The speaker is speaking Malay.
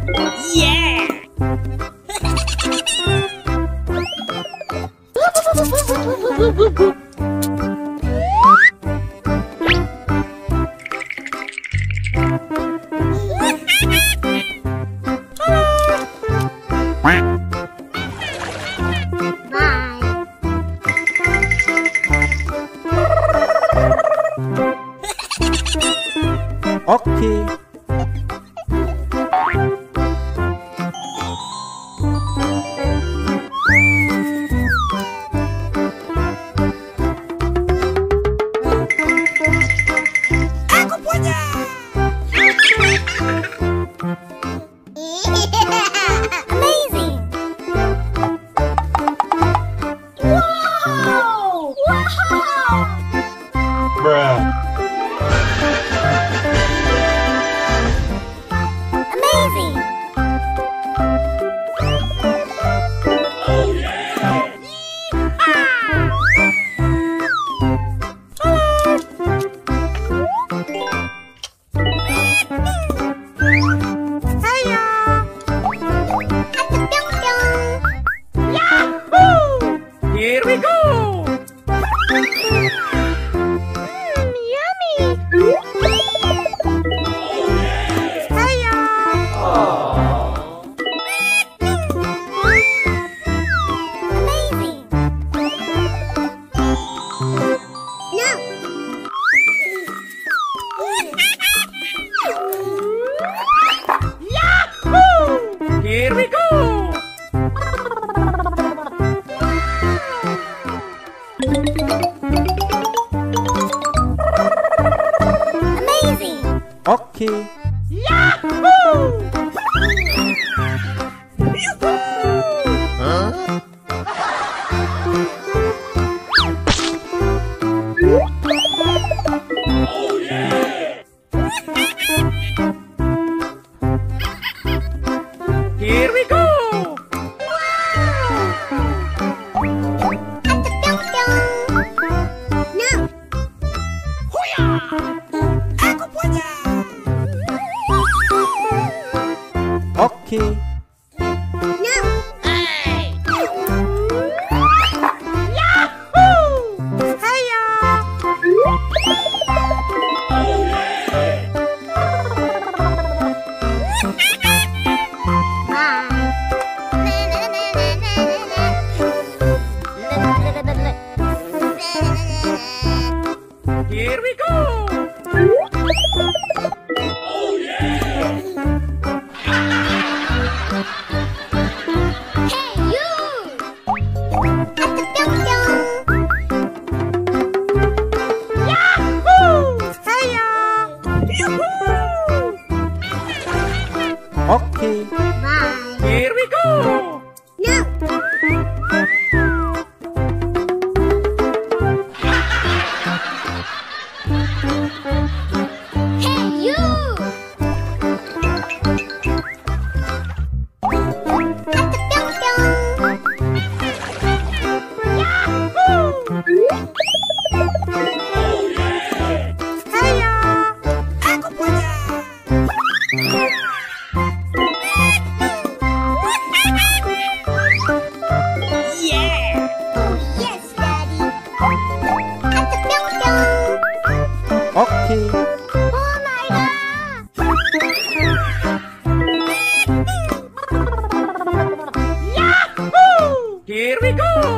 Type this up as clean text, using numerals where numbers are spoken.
Oh yeah! Oke. Aku punya. Amazing. Wow. Wow. Bruh. Amazing. Oh yeah. Hiya. Yahoo! Here we go. Yummy. Hiya. Amazing. No. Yahoo! Here we go. Amazing. Oke. Yahoo! Oh yeah! Here we go. No. Huya! Aku punya. Oke. No. Hey. Yahoo! Hiya. Oh yeah. Here we go. Oh yeah. Hey you. Yahoo! Hiya. Oke. Bye. Here we go. No. Hey you. Yahoo!